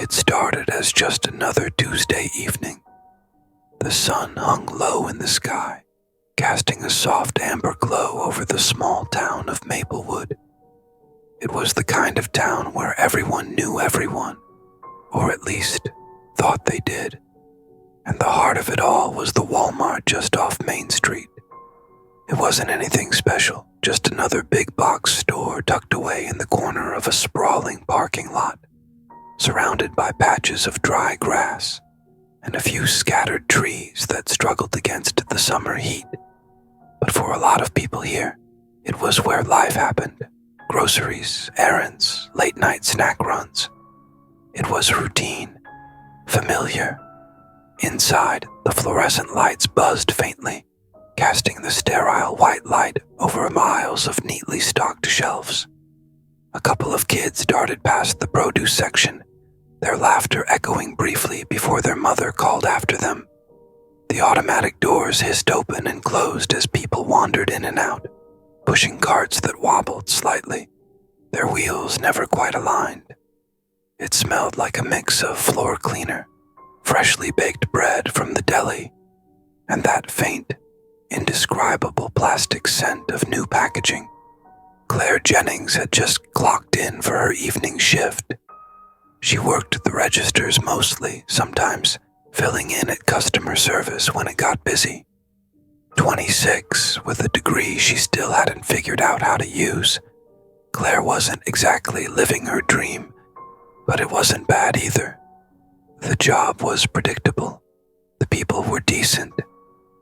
It started as just another Tuesday evening. The sun hung low in the sky, casting a soft amber glow over the small town of Maplewood. It was the kind of town where everyone knew everyone, or at least thought they did. And the heart of it all was the Walmart just off Main Street. It wasn't anything special, just another big box store tucked away in the corner of a sprawling parking lot, surrounded by patches of dry grass and a few scattered trees that struggled against the summer heat. But for a lot of people here, it was where life happened. Groceries, errands, late-night snack runs. It was routine, familiar. Inside, the fluorescent lights buzzed faintly, casting the sterile white light over miles of neatly stocked shelves. A couple of kids darted past the produce section, their laughter echoing briefly before their mother called after them. The automatic doors hissed open and closed as people wandered in and out, pushing carts that wobbled slightly, their wheels never quite aligned. It smelled like a mix of floor cleaner, freshly baked bread from the deli, and that faint, indescribable plastic scent of new packaging. Claire Jennings had just clocked in for her evening shift. She worked the registers mostly, sometimes filling in at customer service when it got busy. 26, with a degree she still hadn't figured out how to use, Claire wasn't exactly living her dream, but it wasn't bad either. The job was predictable, the people were decent,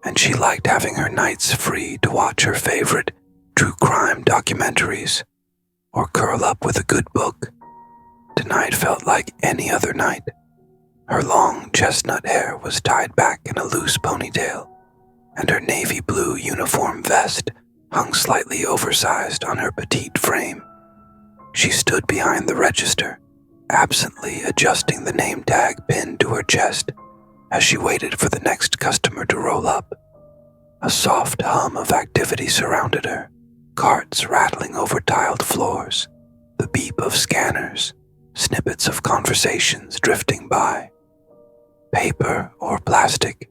and she liked having her nights free to watch her favorite true crime documentaries or curl up with a good book. Tonight felt like any other night. Her long chestnut hair was tied back in a loose ponytail, and her navy blue uniform vest hung slightly oversized on her petite frame. She stood behind the register, absently adjusting the name tag pinned to her chest as she waited for the next customer to roll up. A soft hum of activity surrounded her, carts rattling over tiled floors, the beep of scanners, snippets of conversations drifting by. Paper or plastic?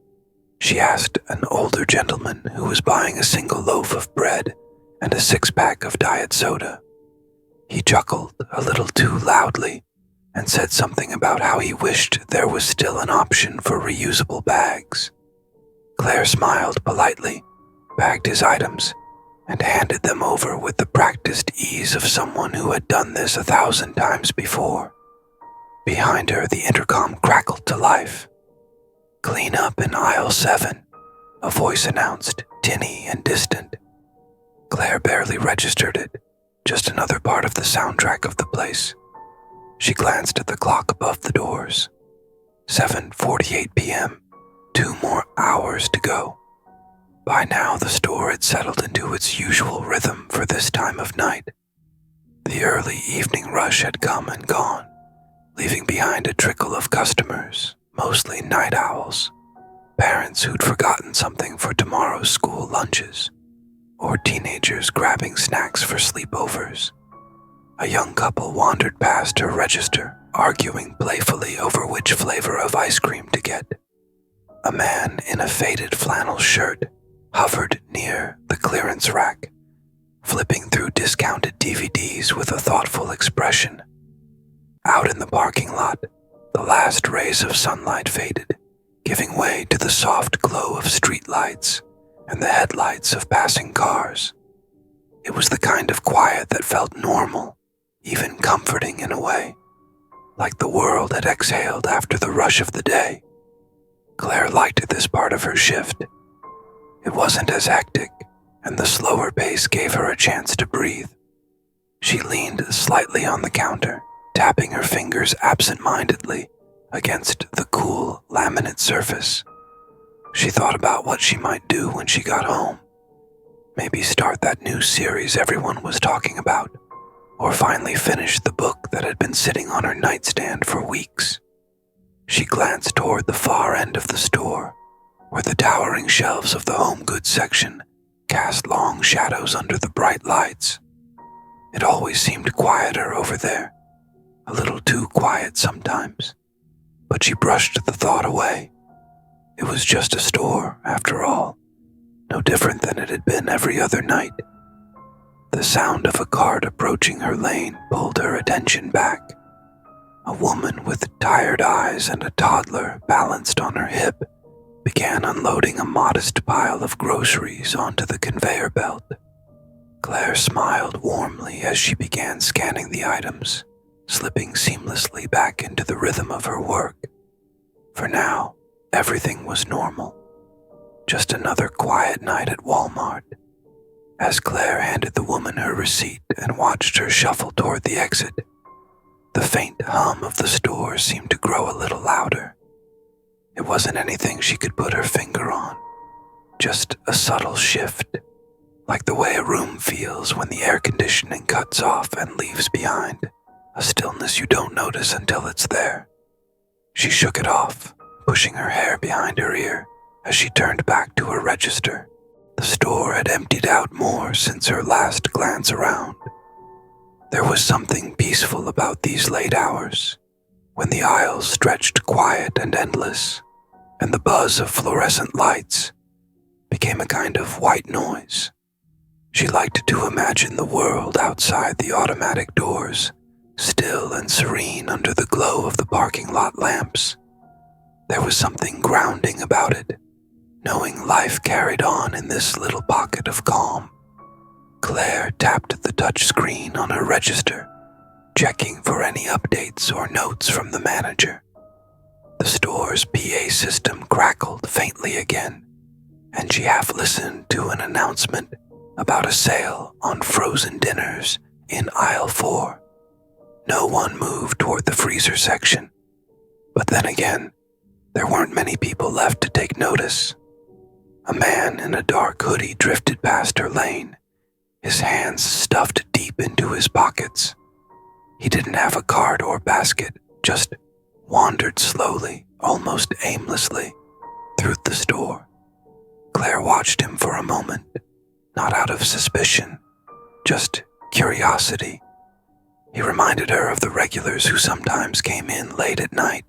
She asked an older gentleman who was buying a single loaf of bread and a six-pack of diet soda. He chuckled a little too loudly and said something about how he wished there was still an option for reusable bags. Claire smiled politely, bagged his items, and handed them over with the practiced ease of someone who had done this 1,000 times before. Behind her, the intercom crackled to life. "Clean up in aisle 7, a voice announced, tinny and distant. Claire barely registered it, just another part of the soundtrack of the place. She glanced at the clock above the doors. 7:48 p.m., 2 more hours to go. By now, the store had settled into its usual rhythm for this time of night. The early evening rush had come and gone, leaving behind a trickle of customers, mostly night owls, parents who'd forgotten something for tomorrow's school lunches, or teenagers grabbing snacks for sleepovers. A young couple wandered past her register, arguing playfully over which flavor of ice cream to get. A man in a faded flannel shirt hovered near the clearance rack, flipping through discounted DVDs with a thoughtful expression. Out in the parking lot, the last rays of sunlight faded, giving way to the soft glow of street lights and the headlights of passing cars. It was the kind of quiet that felt normal, even comforting in a way, like the world had exhaled after the rush of the day. Claire liked this part of her shift. It wasn't as hectic, and the slower pace gave her a chance to breathe. She leaned slightly on the counter, tapping her fingers absent-mindedly against the cool laminate surface. She thought about what she might do when she got home. Maybe start that new series everyone was talking about, or finally finish the book that had been sitting on her nightstand for weeks. She glanced toward the far end of the store, where the towering shelves of the home goods section cast long shadows under the bright lights. It always seemed quieter over there, a little too quiet sometimes. but she brushed the thought away. It was just a store, after all, no different than it had been every other night. The sound of a cart approaching her lane pulled her attention back. A woman with tired eyes and a toddler balanced on her hip began unloading a modest pile of groceries onto the conveyor belt. Claire smiled warmly as she began scanning the items, slipping seamlessly back into the rhythm of her work. For now, everything was normal. Just another quiet night at Walmart. As Claire handed the woman her receipt and watched her shuffle toward the exit, the faint hum of the store seemed to grow a little louder. It wasn't anything she could put her finger on, just a subtle shift, like the way a room feels when the air conditioning cuts off and leaves behind a stillness you don't notice until it's there. She shook it off, pushing her hair behind her ear as she turned back to her register. The store had emptied out more since her last glance around. There was something peaceful about these late hours, when the aisles stretched quiet and endless, and the buzz of fluorescent lights became a kind of white noise. She liked to imagine the world outside the automatic doors, still and serene under the glow of the parking lot lamps. There was something grounding about it, knowing life carried on in this little pocket of calm. Claire tapped the touch screen on her register, checking for any updates or notes from the manager. The store's PA system crackled faintly again, and she half listened to an announcement about a sale on frozen dinners in aisle 4. No one moved toward the freezer section, but then again, there weren't many people left to take notice. A man in a dark hoodie drifted past her lane, his hands stuffed deep into his pockets. He didn't have a cart or basket, just wandered slowly, almost aimlessly, through the store. Claire watched him for a moment, not out of suspicion, just curiosity. He reminded her of the regulars who sometimes came in late at night,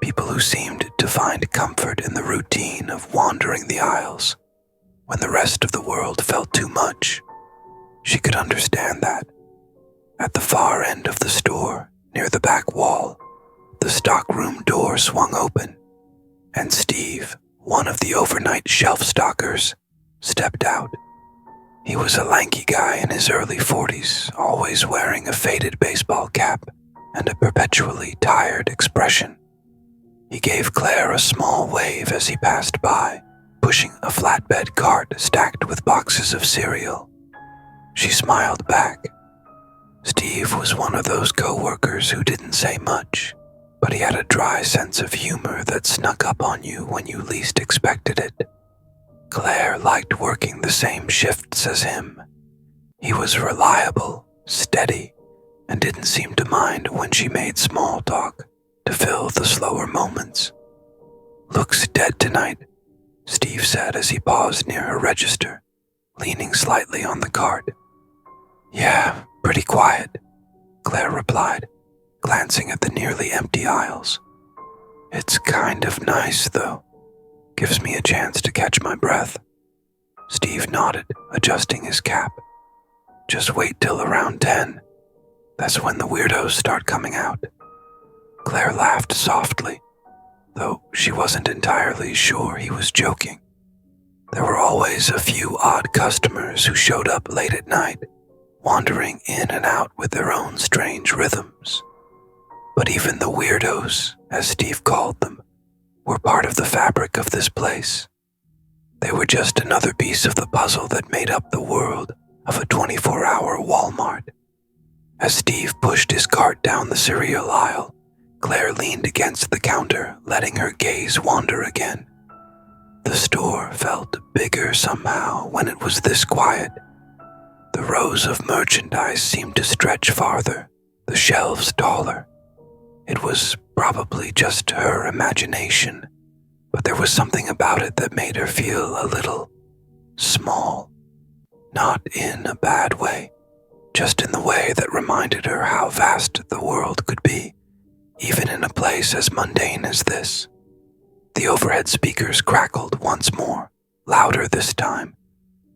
people who seemed to find comfort in the routine of wandering the aisles when the rest of the world felt too much. She could understand that. At the far end of the store, near the back wall, the stockroom door swung open, and Steve, one of the overnight shelf stockers, stepped out. He was a lanky guy in his early 40s, always wearing a faded baseball cap and a perpetually tired expression. He gave Claire a small wave as he passed by, pushing a flatbed cart stacked with boxes of cereal. She smiled back. Steve was one of those co-workers who didn't say much, but he had a dry sense of humor that snuck up on you when you least expected it. Claire liked working the same shifts as him. He was reliable, steady, and didn't seem to mind when she made small talk to fill the slower moments. "Looks dead tonight," Steve said as he paused near her register, leaning slightly on the cart. "Yeah, pretty quiet," Claire replied, glancing at the nearly empty aisles. "It's kind of nice, though. Gives me a chance to catch my breath." Steve nodded, adjusting his cap. "Just wait till around 10. That's when the weirdos start coming out." Claire laughed softly, though she wasn't entirely sure he was joking. There were always a few odd customers who showed up late at night, wandering in and out with their own strange rhythms. But even the weirdos, as Steve called them, were part of the fabric of this place. They were just another piece of the puzzle that made up the world of a 24-hour Walmart. As Steve pushed his cart down the cereal aisle, Claire leaned against the counter, letting her gaze wander again. The store felt bigger somehow when it was this quiet. The rows of merchandise seemed to stretch farther, the shelves taller. It was probably just her imagination, but there was something about it that made her feel a little small. Not in a bad way, just in the way that reminded her how vast the world could be, even in a place as mundane as this. The overhead speakers crackled once more, louder this time,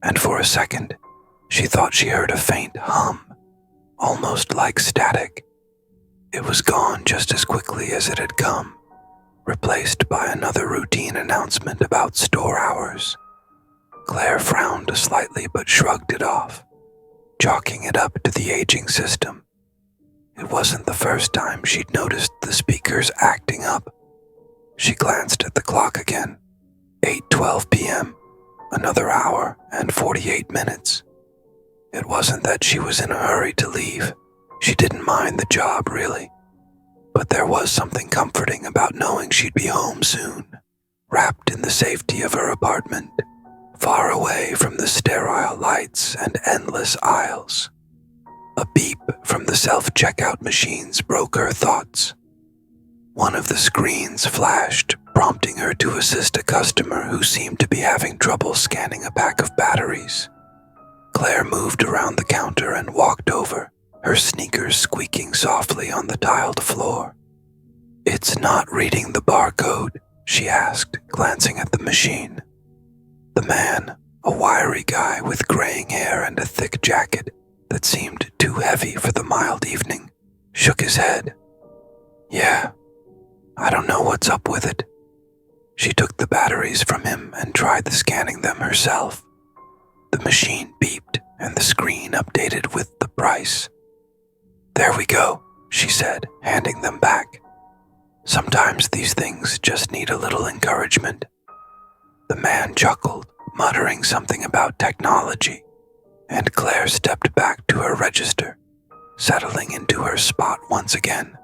and for a second, she thought she heard a faint hum, almost like static. It was gone just as quickly as it had come, replaced by another routine announcement about store hours. Claire frowned slightly but shrugged it off, chalking it up to the aging system. It wasn't the first time she'd noticed the speakers acting up. She glanced at the clock again. 8:12 p.m., another hour and 48 minutes. It wasn't that she was in a hurry to leave. She didn't mind the job, really. But there was something comforting about knowing she'd be home soon, wrapped in the safety of her apartment, far away from the sterile lights and endless aisles. A beep from the self-checkout machines broke her thoughts. One of the screens flashed, prompting her to assist a customer who seemed to be having trouble scanning a pack of batteries. Claire moved around the counter and walked over, her sneakers squeaking softly on the tiled floor. "It's not reading the barcode," she asked, glancing at the machine. The man, a wiry guy with graying hair and a thick jacket that seemed too heavy for the mild evening, shook his head. "Yeah, I don't know what's up with it." She took the batteries from him and tried scanning them herself. The machine beeped and the screen updated with the price. "There we go," she said, handing them back. "Sometimes these things just need a little encouragement." The man chuckled, muttering something about technology, and Claire stepped back to her register, settling into her spot once again.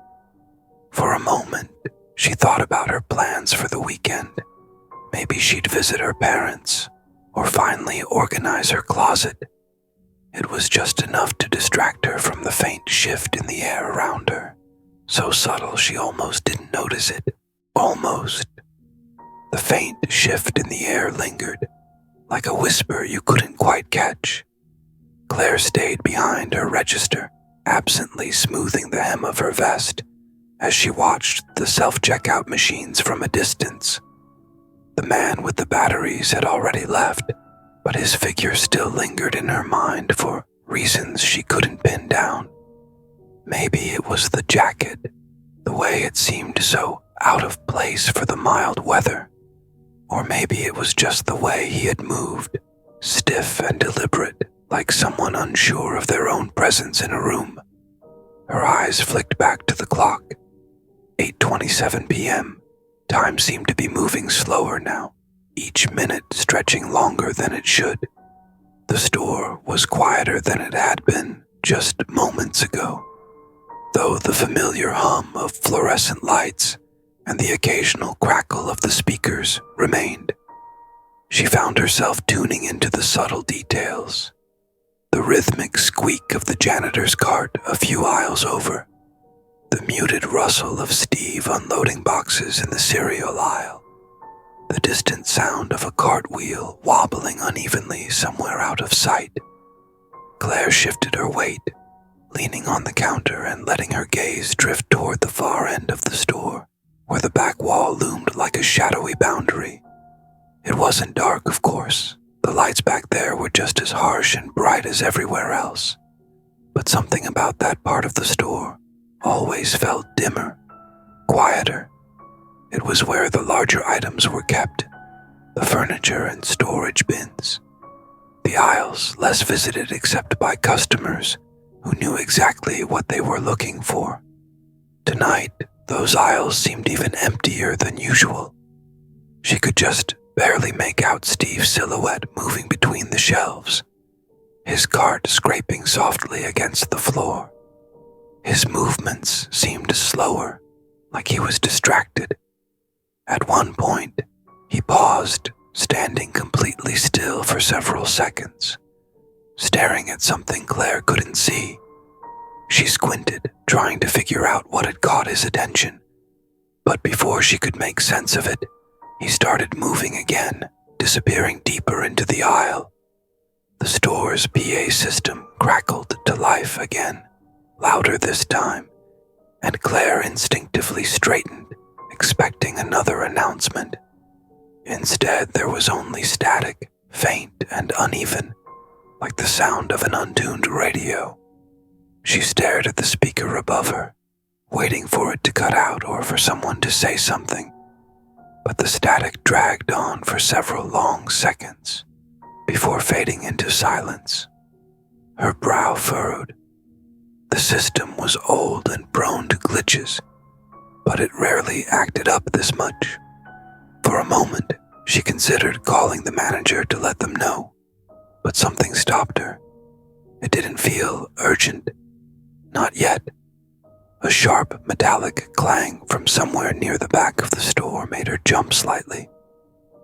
For a moment, she thought about her plans for the weekend. Maybe she'd visit her parents, or finally organize her closet. It was just enough to distract her from the faint shift in the air around her, so subtle she almost didn't notice it. Almost. The faint shift in the air lingered, like a whisper you couldn't quite catch. Claire stayed behind her register, absently smoothing the hem of her vest, as she watched the self-checkout machines from a distance. The man with the batteries had already left, but his figure still lingered in her mind for reasons she couldn't pin down. Maybe it was the jacket, the way it seemed so out of place for the mild weather. Or maybe it was just the way he had moved, stiff and deliberate, like someone unsure of their own presence in a room. Her eyes flicked back to the clock. 8:27 p.m. Time seemed to be moving slower now, each minute stretching longer than it should. The store was quieter than it had been just moments ago, though the familiar hum of fluorescent lights and the occasional crackle of the speakers remained. She found herself tuning into the subtle details. The rhythmic squeak of the janitor's cart a few aisles over, the muted rustle of Steve unloading boxes in the cereal aisle, the distant sound of a cartwheel wobbling unevenly somewhere out of sight. Claire shifted her weight, leaning on the counter and letting her gaze drift toward the far end of the store, where the back wall loomed like a shadowy boundary. It wasn't dark, of course. The lights back there were just as harsh and bright as everywhere else. But something about that part of the store always felt dimmer, quieter. It was where the larger items were kept, the furniture and storage bins. The aisles less visited except by customers who knew exactly what they were looking for. Tonight, those aisles seemed even emptier than usual. She could just barely make out Steve's silhouette moving between the shelves, his cart scraping softly against the floor. His movements seemed slower, like he was distracted. At one point, he paused, standing completely still for several seconds, staring at something Claire couldn't see. She squinted, trying to figure out what had caught his attention. But before she could make sense of it, he started moving again, disappearing deeper into the aisle. The store's PA system crackled to life again, louder this time, and Claire instinctively straightened, expecting another announcement. Instead, there was only static, faint and uneven, like the sound of an untuned radio. She stared at the speaker above her, waiting for it to cut out or for someone to say something, but the static dragged on for several long seconds before fading into silence. Her brow furrowed. The system was old and prone to glitches, but it rarely acted up this much. For a moment, she considered calling the manager to let them know, but something stopped her. It didn't feel urgent. Not yet. A sharp, metallic clang from somewhere near the back of the store made her jump slightly.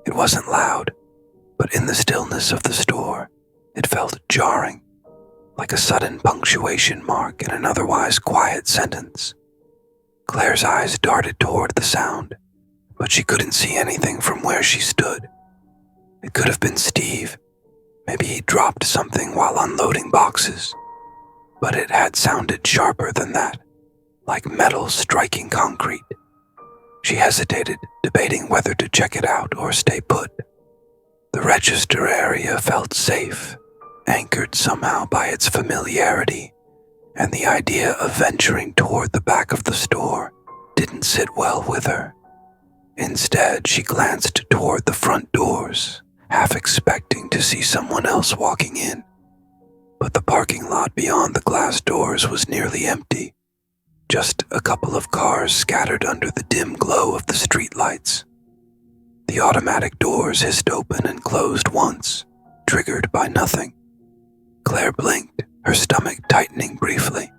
It wasn't loud, but in the stillness of the store, it felt jarring, like a sudden punctuation mark in an otherwise quiet sentence. Claire's eyes darted toward the sound, but she couldn't see anything from where she stood. It could have been Steve. Maybe he dropped something while unloading boxes, but it had sounded sharper than that, like metal striking concrete. She hesitated, debating whether to check it out or stay put. The register area felt safe, anchored somehow by its familiarity, and the idea of venturing toward the back of the store didn't sit well with her. Instead, she glanced toward the front doors, half expecting to see someone else walking in. But the parking lot beyond the glass doors was nearly empty, just a couple of cars scattered under the dim glow of the streetlights. The automatic doors hissed open and closed once, triggered by nothing. Claire blinked, her stomach tightening briefly.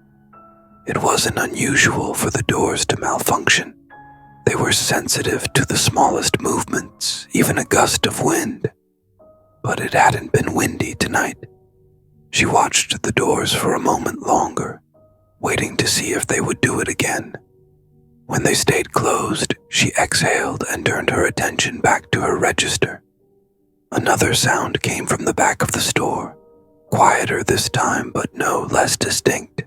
It wasn't unusual for the doors to malfunction. They were sensitive to the smallest movements, even a gust of wind. But it hadn't been windy tonight. She watched the doors for a moment longer, waiting to see if they would do it again. When they stayed closed, she exhaled and turned her attention back to her register. Another sound came from the back of the store, quieter this time but no less distinct.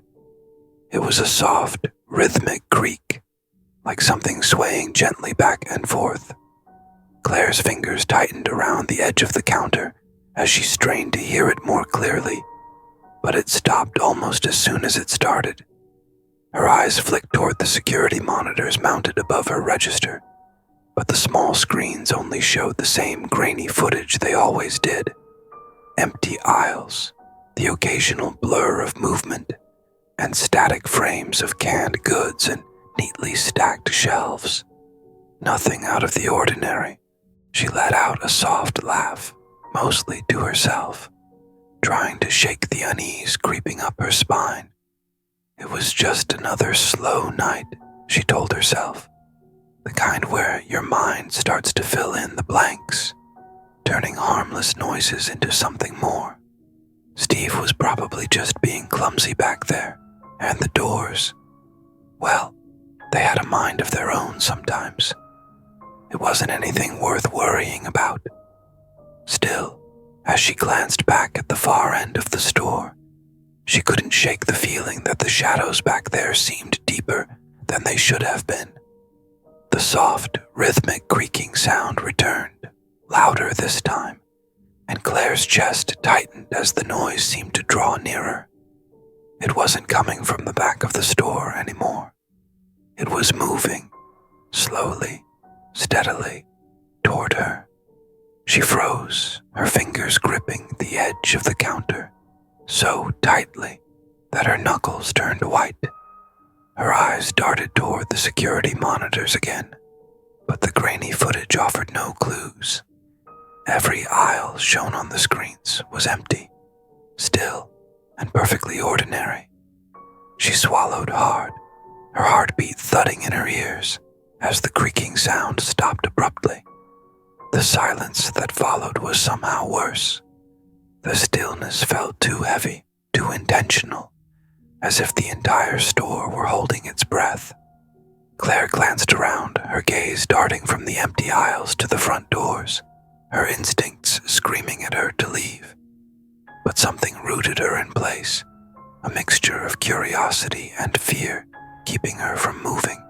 It was a soft, rhythmic creak, like something swaying gently back and forth. Claire's fingers tightened around the edge of the counter as she strained to hear it more clearly, but it stopped almost as soon as it started. Her eyes flicked toward the security monitors mounted above her register, but the small screens only showed the same grainy footage they always did. Empty aisles, the occasional blur of movement, and static frames of canned goods and neatly stacked shelves. Nothing out of the ordinary. She let out a soft laugh, mostly to herself, trying to shake the unease creeping up her spine. It was just another slow night, she told herself, the kind where your mind starts to fill in the blanks, turning harmless noises into something more. Steve was probably just being clumsy back there, and the doors, well, they had a mind of their own sometimes. It wasn't anything worth worrying about. Still, as she glanced back at the far end of the store, she couldn't shake the feeling that the shadows back there seemed deeper than they should have been. The soft, rhythmic creaking sound returned, louder this time, and Claire's chest tightened as the noise seemed to draw nearer. It wasn't coming from the back of the store anymore. It was moving, slowly, steadily, toward her. She froze, her fingers gripping the edge of the counter so tightly that her knuckles turned white. Her eyes darted toward the security monitors again, but the grainy footage offered no clues. Every aisle shown on the screens was empty, still, and perfectly ordinary. She swallowed hard, her heartbeat thudding in her ears as the creaking sound stopped abruptly. The silence that followed was somehow worse. The stillness felt too heavy, too intentional, as if the entire store were holding its breath. Claire glanced around, her gaze darting from the empty aisles to the front doors, her instincts screaming at her to leave. But something rooted her in place, a mixture of curiosity and fear keeping her from moving.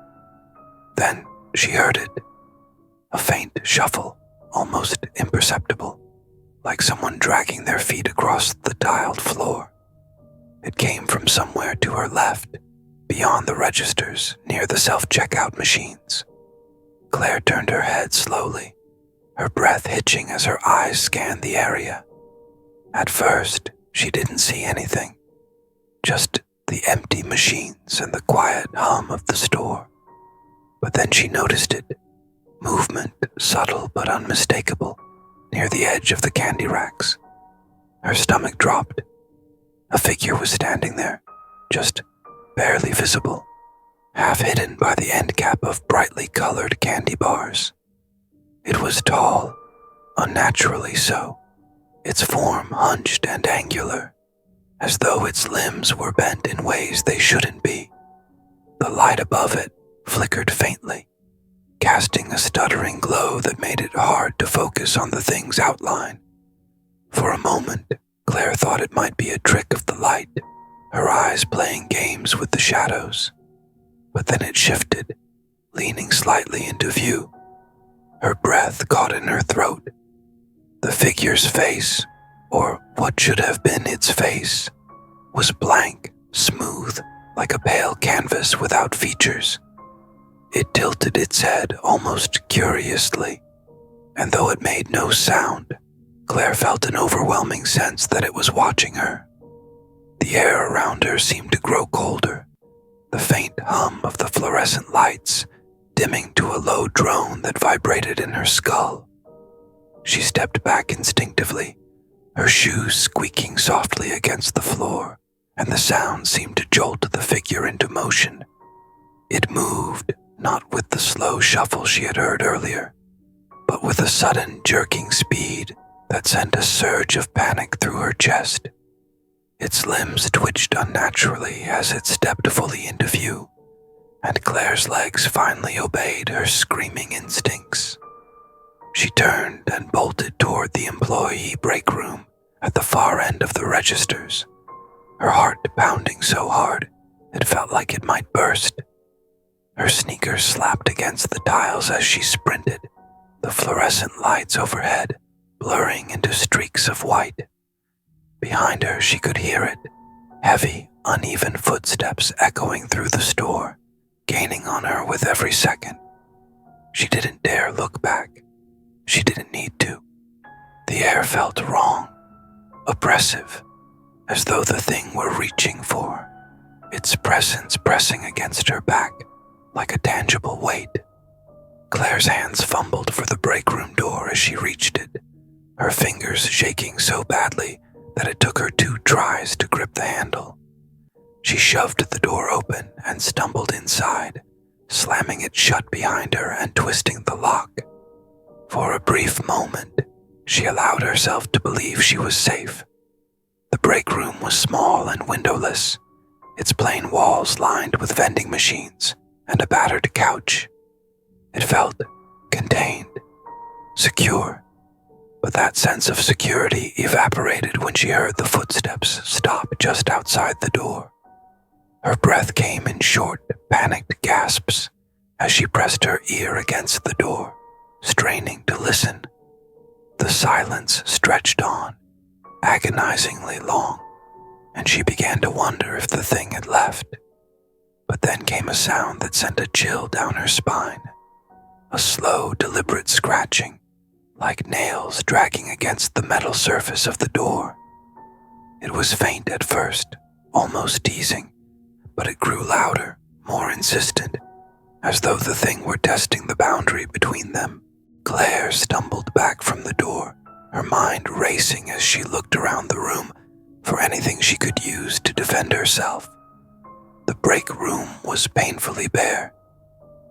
Then she heard it, a faint shuffle, almost imperceptible, like someone dragging their feet across the tiled floor. It came from somewhere to her left, beyond the registers near the self-checkout machines. Claire turned her head slowly, her breath hitching as her eyes scanned the area. At first, she didn't see anything, just the empty machines and the quiet hum of the store. But then she noticed it, movement subtle but unmistakable, near the edge of the candy racks. Her stomach dropped. A figure was standing there, just barely visible, half hidden by the end cap of brightly colored candy bars. It was tall, unnaturally so, its form hunched and angular, as though its limbs were bent in ways they shouldn't be. The light above it flickered faintly, casting a stuttering glow that made it hard to focus on the thing's outline. For a moment, Claire thought it might be a trick of the light, her eyes playing games with the shadows. But then it shifted, leaning slightly into view. Her breath caught in her throat. The figure's face, or what should have been its face, was blank, smooth, like a pale canvas without features. It tilted its head almost curiously, and though it made no sound, Claire felt an overwhelming sense that it was watching her. The air around her seemed to grow colder, the faint hum of the fluorescent lights dimming to a low drone that vibrated in her skull. She stepped back instinctively, her shoes squeaking softly against the floor, and the sound seemed to jolt the figure into motion. It moved, not with the slow shuffle she had heard earlier, but with a sudden jerking speed that sent a surge of panic through her chest. Its limbs twitched unnaturally as it stepped fully into view, and Claire's legs finally obeyed her screaming instincts. She turned and bolted toward the employee break room at the far end of the registers, her heart pounding so hard it felt like it might burst. Her sneakers slapped against the tiles as she sprinted, the fluorescent lights overhead blurring into streaks of white. Behind her she could hear it, heavy, uneven footsteps echoing through the store, gaining on her with every second. She didn't dare look back. She didn't need to. The air felt wrong, oppressive, as though the thing were reaching for her, its presence pressing against her back like a tangible weight. Claire's hands fumbled for the break room door as she reached it, her fingers shaking so badly that it took her 2 tries to grip the handle. She shoved the door open and stumbled inside, slamming it shut behind her and twisting the lock. For a brief moment, she allowed herself to believe she was safe. The break room was small and windowless, its plain walls lined with vending machines and a battered couch. It felt contained, secure, but that sense of security evaporated when she heard the footsteps stop just outside the door. Her breath came in short, panicked gasps as she pressed her ear against the door, straining to listen. The silence stretched on, agonizingly long, and she began to wonder if the thing had left. But then came a sound that sent a chill down her spine, a slow, deliberate scratching, like nails dragging against the metal surface of the door. It was faint at first, almost teasing, but it grew louder, more insistent, as though the thing were testing the boundary between them. Claire stumbled back from the door, her mind racing as she looked around the room for anything she could use to defend herself. The break room was painfully bare,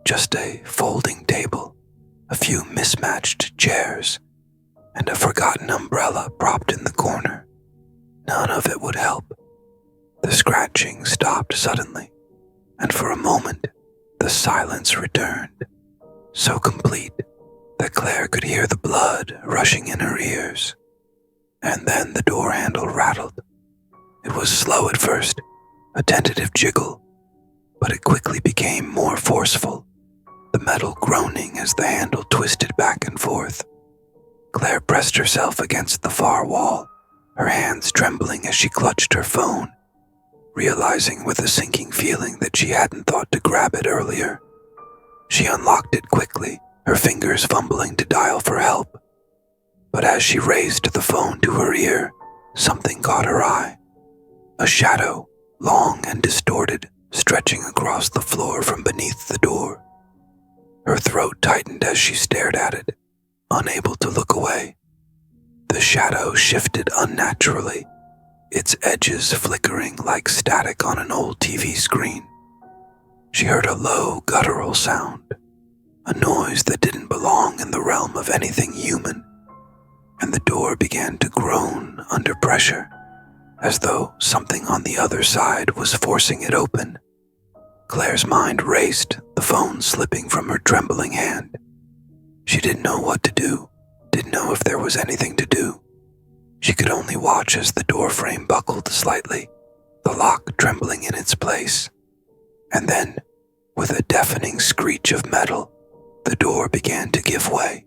just a folding table, a few mismatched chairs, and a forgotten umbrella propped in the corner. None of it would help. The scratching stopped suddenly, and for a moment, the silence returned, so complete that Claire could hear the blood rushing in her ears. And then the door handle rattled. It was slow at first, a tentative jiggle, but it quickly became more forceful, the metal groaning as the handle twisted back and forth. Claire pressed herself against the far wall, her hands trembling as she clutched her phone, realizing with a sinking feeling that she hadn't thought to grab it earlier. She unlocked it quickly, her fingers fumbling to dial for help. But as she raised the phone to her ear, something caught her eye. A shadow, long and distorted, stretching across the floor from beneath the door. Her throat tightened as she stared at it, unable to look away. The shadow shifted unnaturally, its edges flickering like static on an old TV screen. She heard a low, guttural sound, a noise that didn't belong in the realm of anything human, and the door began to groan under pressure, as though something on the other side was forcing it open. Claire's mind raced, the phone slipping from her trembling hand. She didn't know what to do, didn't know if there was anything to do. She could only watch as the door frame buckled slightly, the lock trembling in its place. And then, with a deafening screech of metal, the door began to give way.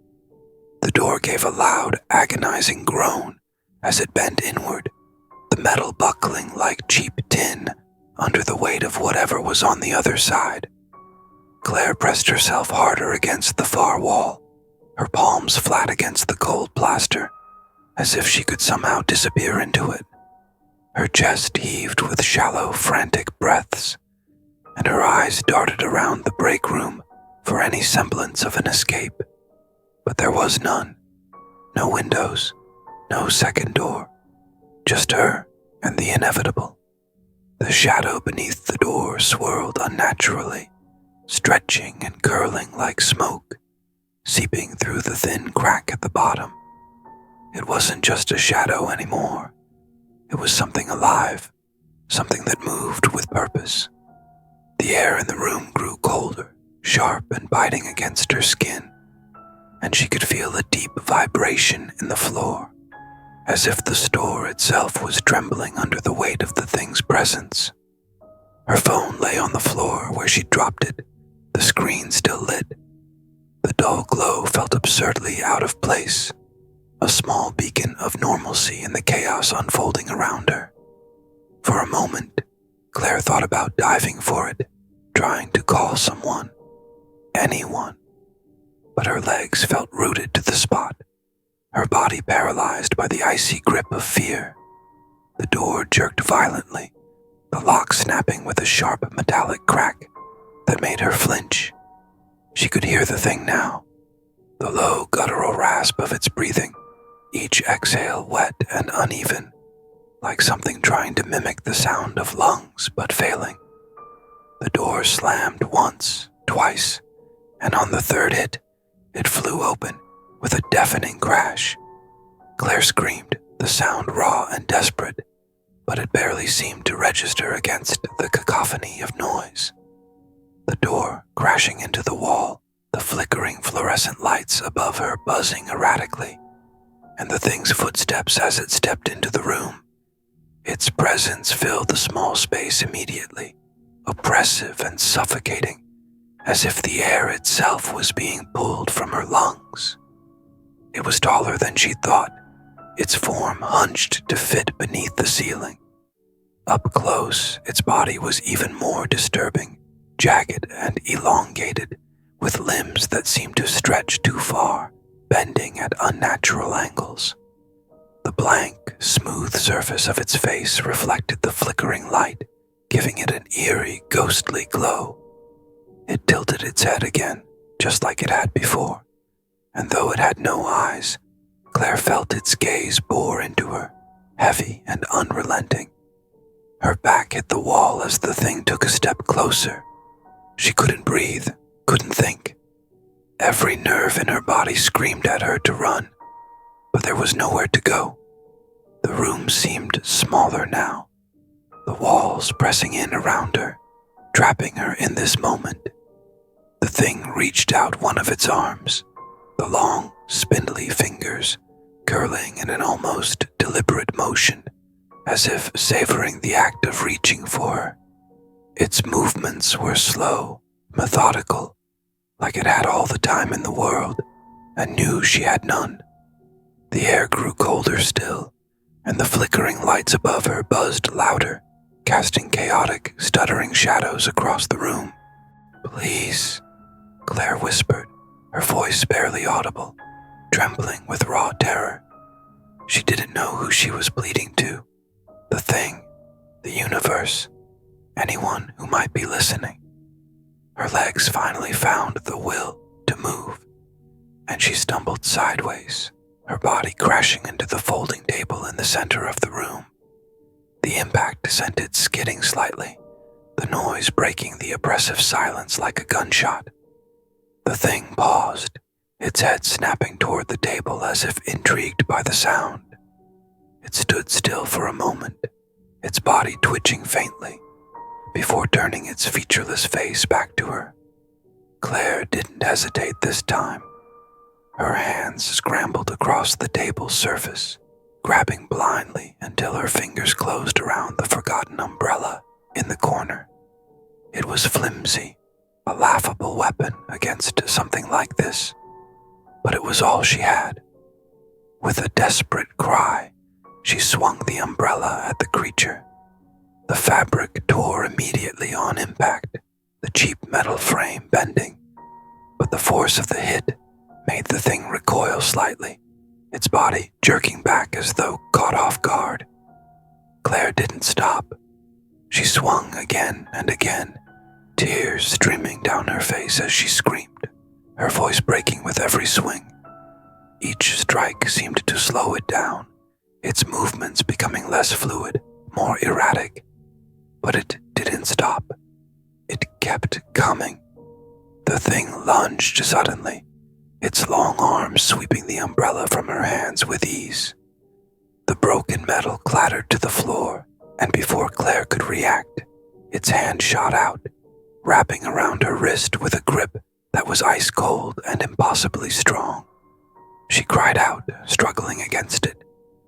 The door gave a loud, agonizing groan as it bent inward, the metal buckling like cheap tin under the weight of whatever was on the other side. Claire pressed herself harder against the far wall, her palms flat against the cold plaster, as if she could somehow disappear into it. Her chest heaved with shallow, frantic breaths, and her eyes darted around the break room for any semblance of an escape. But there was none. No windows, no second door, just her and the inevitable. The shadow beneath the door swirled unnaturally, stretching and curling like smoke, seeping through the thin crack at the bottom. It wasn't just a shadow anymore. It was something alive, something that moved with purpose. The air in the room grew colder, sharp and biting against her skin, and she could feel a deep vibration in the floor, as if the store itself was trembling under the weight of the thing's presence. Her phone lay on the floor where she'd dropped it, the screen still lit. The dull glow felt absurdly out of place, a small beacon of normalcy in the chaos unfolding around her. For a moment, Claire thought about diving for it, trying to call someone, anyone. But her legs felt rooted to the spot, her body paralyzed by the icy grip of fear. The door jerked violently, the lock snapping with a sharp metallic crack that made her flinch. She could hear the thing now, the low guttural rasp of its breathing, each exhale wet and uneven, like something trying to mimic the sound of lungs but failing. The door slammed once, twice, and on the third hit, it flew open with a deafening crash. Claire screamed, the sound raw and desperate, but it barely seemed to register against the cacophony of noise. The door crashing into the wall, the flickering fluorescent lights above her buzzing erratically, and the thing's footsteps as it stepped into the room. Its presence filled the small space immediately, oppressive and suffocating, as if the air itself was being pulled from her lungs. It was taller than she'd thought, its form hunched to fit beneath the ceiling. Up close, its body was even more disturbing, jagged and elongated, with limbs that seemed to stretch too far, bending at unnatural angles. The blank, smooth surface of its face reflected the flickering light, giving it an eerie, ghostly glow. It tilted its head again, just like it had before, and though it had no eyes, Claire felt its gaze bore into her, heavy and unrelenting. Her back hit the wall as the thing took a step closer. She couldn't breathe, couldn't think. Every nerve in her body screamed at her to run, but there was nowhere to go. The room seemed smaller now, the walls pressing in around her, trapping her in this moment. The thing reached out one of its arms, the long, spindly fingers curling in an almost deliberate motion, as if savoring the act of reaching for her. Its movements were slow, methodical, like it had all the time in the world and knew she had none. The air grew colder still, and the flickering lights above her buzzed louder, casting chaotic, stuttering shadows across the room. "Please," Claire whispered, her voice barely audible, trembling with raw terror. She didn't know who she was pleading to. The thing, the universe, anyone who might be listening. Her legs finally found the will to move, and she stumbled sideways, her body crashing into the folding table in the center of the room. The impact sent it skidding slightly, the noise breaking the oppressive silence like a gunshot. The thing paused, its head snapping toward the table as if intrigued by the sound. It stood still for a moment, its body twitching faintly, before turning its featureless face back to her. Claire didn't hesitate this time. Her hands scrambled across the table's surface, grabbing blindly until her fingers closed around the forgotten umbrella in the corner. It was flimsy, a laughable weapon against something like this, but it was all she had. With a desperate cry, she swung the umbrella at the creature. The fabric tore immediately on impact, the cheap metal frame bending, but the force of the hit made the thing recoil slightly, its body jerking back as though caught off guard. Claire didn't stop. She swung again and again, tears streaming down her face as she screamed, her voice breaking with every swing. Each strike seemed to slow it down, its movements becoming less fluid, more erratic. But it didn't stop. It kept coming. The thing lunged suddenly, its long arms sweeping the umbrella from her hands with ease. The broken metal clattered to the floor, and before Claire could react, its hand shot out, wrapping around her wrist with a grip that was ice cold and impossibly strong. She cried out, struggling against it,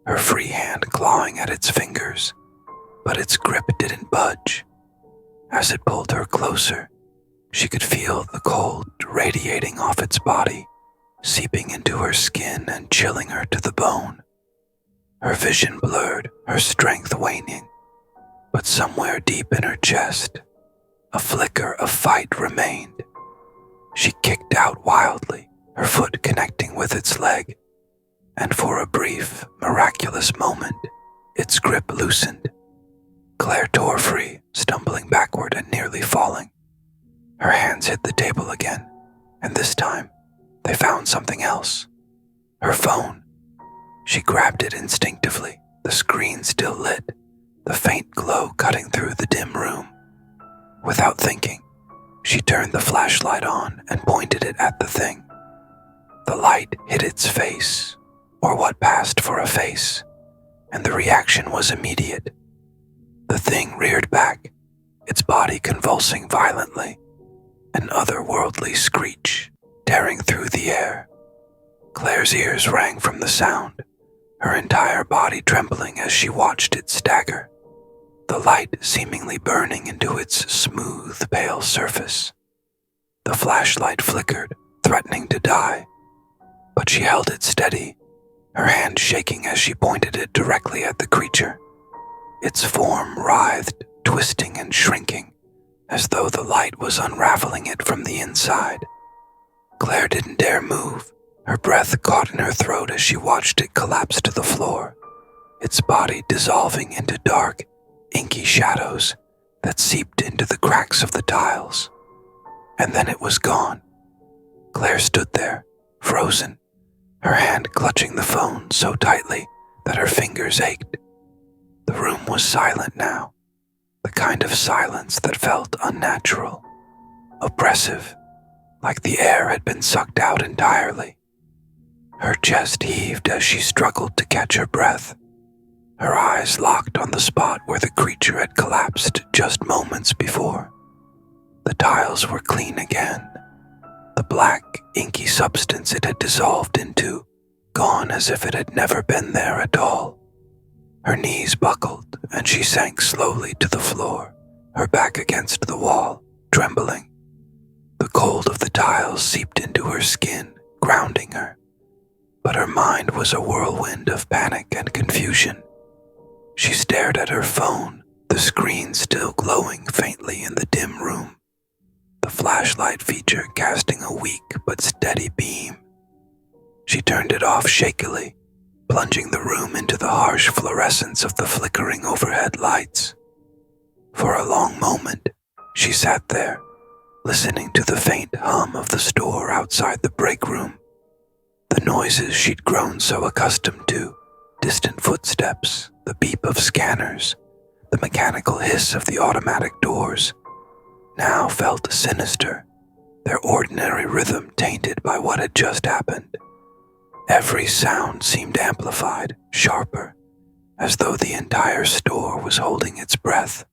her free hand clawing at its fingers. But its grip didn't budge. As it pulled her closer, she could feel the cold radiating off its body, seeping into her skin and chilling her to the bone. Her vision blurred, her strength waning, but somewhere deep in her chest, a flicker of fight remained. She kicked out wildly, her foot connecting with its leg, and for a brief, miraculous moment, its grip loosened. Claire tore free, stumbling backward and nearly falling. Her hands hit the table again, and this time, they found something else. Her phone. She grabbed it instinctively, the screen still lit, the faint glow cutting through the dim room. Without thinking, she turned the flashlight on and pointed it at the thing. The light hit its face, or what passed for a face, and the reaction was immediate. The thing reared back, its body convulsing violently, an otherworldly screech tearing through the air. Claire's ears rang from the sound, her entire body trembling as she watched it stagger, the light seemingly burning into its smooth, pale surface. The flashlight flickered, threatening to die, but she held it steady, her hand shaking as she pointed it directly at the creature. Its form writhed, twisting and shrinking, as though the light was unraveling it from the inside. Claire didn't dare move, her breath caught in her throat as she watched it collapse to the floor, its body dissolving into dark, inky shadows that seeped into the cracks of the tiles. And then it was gone. Claire stood there, frozen, her hand clutching the phone so tightly that her fingers ached. The room was silent now, the kind of silence that felt unnatural, oppressive, like the air had been sucked out entirely. Her chest heaved as she struggled to catch her breath, her eyes locked on the spot where the creature had collapsed just moments before. The tiles were clean again, the black, inky substance it had dissolved into, gone as if it had never been there at all. Her knees buckled, and she sank slowly to the floor, her back against the wall, trembling. The cold of the tiles seeped into her skin, grounding her. But her mind was a whirlwind of panic and confusion. She stared at her phone, the screen still glowing faintly in the dim room, the flashlight feature casting a weak but steady beam. She turned it off shakily, plunging the room into the harsh fluorescence of the flickering overhead lights. For a long moment, she sat there, listening to the faint hum of the store outside the break room, the noises she'd grown so accustomed to, distant footsteps, the beep of scanners, the mechanical hiss of the automatic doors, now felt sinister, their ordinary rhythm tainted by what had just happened. Every sound seemed amplified, sharper, as though the entire store was holding its breath,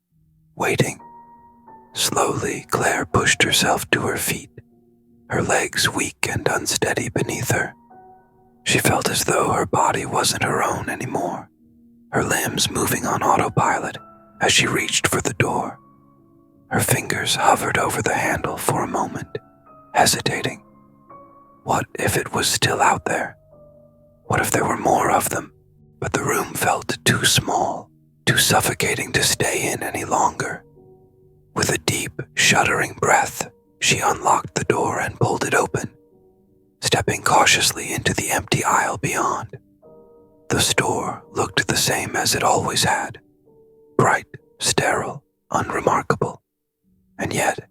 waiting. Slowly, Claire pushed herself to her feet, her legs weak and unsteady beneath her. She felt as though her body wasn't her own anymore, her limbs moving on autopilot as she reached for the door. Her fingers hovered over the handle for a moment, hesitating. What if it was still out there? What if there were more of them, but the room felt too small, too suffocating to stay in any longer? With a deep, shuddering breath, she unlocked the door and pulled it open, stepping cautiously into the empty aisle beyond. The store looked the same as it always had, bright, sterile, unremarkable. And yet,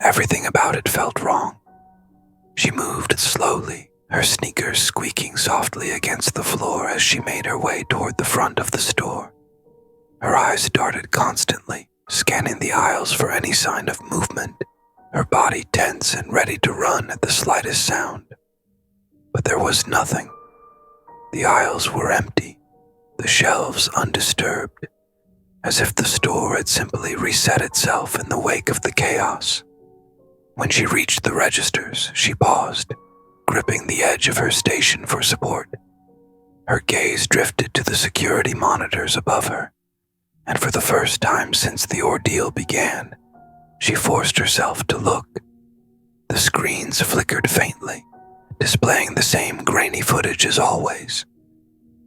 everything about it felt wrong. She moved slowly, her sneakers squeaking softly against the floor as she made her way toward the front of the store. Her eyes darted constantly, scanning the aisles for any sign of movement, her body tense and ready to run at the slightest sound. But there was nothing. The aisles were empty, the shelves undisturbed, as if the store had simply reset itself in the wake of the chaos. When she reached the registers, she paused, gripping the edge of her station for support. Her gaze drifted to the security monitors above her, and for the first time since the ordeal began, she forced herself to look. The screens flickered faintly, displaying the same grainy footage as always.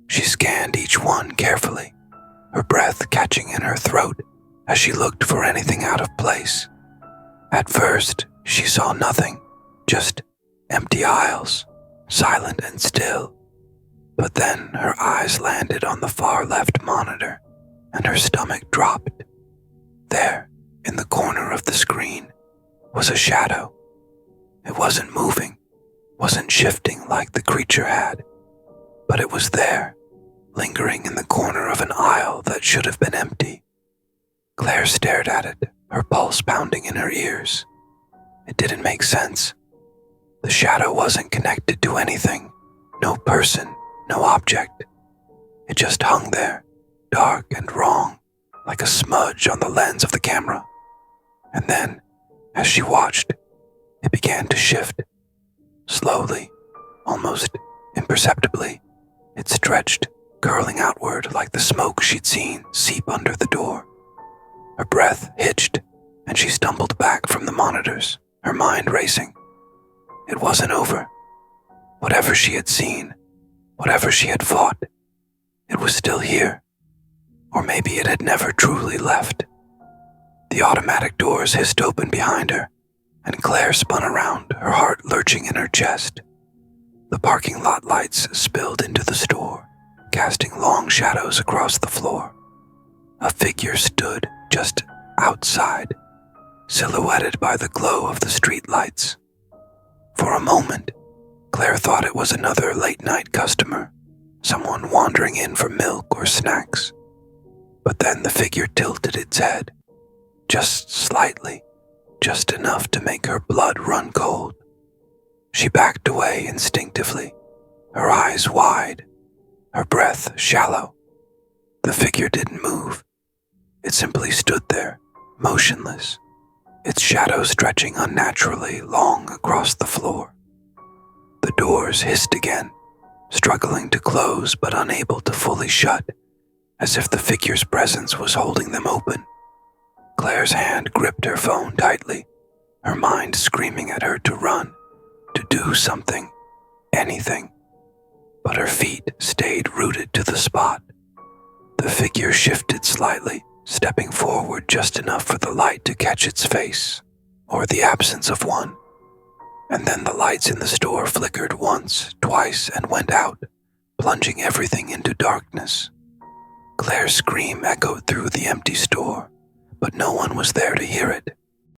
She scanned each one carefully, her breath catching in her throat as she looked for anything out of place. At first, she saw nothing, just empty aisles, silent and still. But then her eyes landed on the far left monitor, and her stomach dropped. There, in the corner of the screen, was a shadow. It wasn't moving, wasn't shifting like the creature had, but it was there, lingering in the corner of an aisle that should have been empty. Claire stared at it, her pulse pounding in her ears. It didn't make sense. The shadow wasn't connected to anything, no person, no object. It just hung there, dark and wrong, like a smudge on the lens of the camera. And then, as she watched, it began to shift. Slowly, almost imperceptibly, it stretched, curling outward like the smoke she'd seen seep under the door. Her breath hitched, and she stumbled back from the monitors, her mind racing. It wasn't over. Whatever she had seen, whatever she had fought, it was still here. Or maybe it had never truly left. The automatic doors hissed open behind her, and Claire spun around, her heart lurching in her chest. The parking lot lights spilled into the store, casting long shadows across the floor. A figure stood just outside, silhouetted by the glow of the street lights. For a moment, Claire thought it was another late-night customer, someone wandering in for milk or snacks. But then the figure tilted its head, just slightly, just enough to make her blood run cold. She backed away instinctively, her eyes wide, her breath shallow. The figure didn't move. It simply stood there, motionless, its shadow stretching unnaturally long across the floor. The doors hissed again, struggling to close but unable to fully shut, as if the figure's presence was holding them open. Claire's hand gripped her phone tightly, her mind screaming at her to run, to do something, anything. But her feet stayed rooted to the spot. The figure shifted slightly, stepping forward just enough for the light to catch its face, or the absence of one. And then the lights in the store flickered once, twice, and went out, plunging everything into darkness. Claire's scream echoed through the empty store, but no one was there to hear it.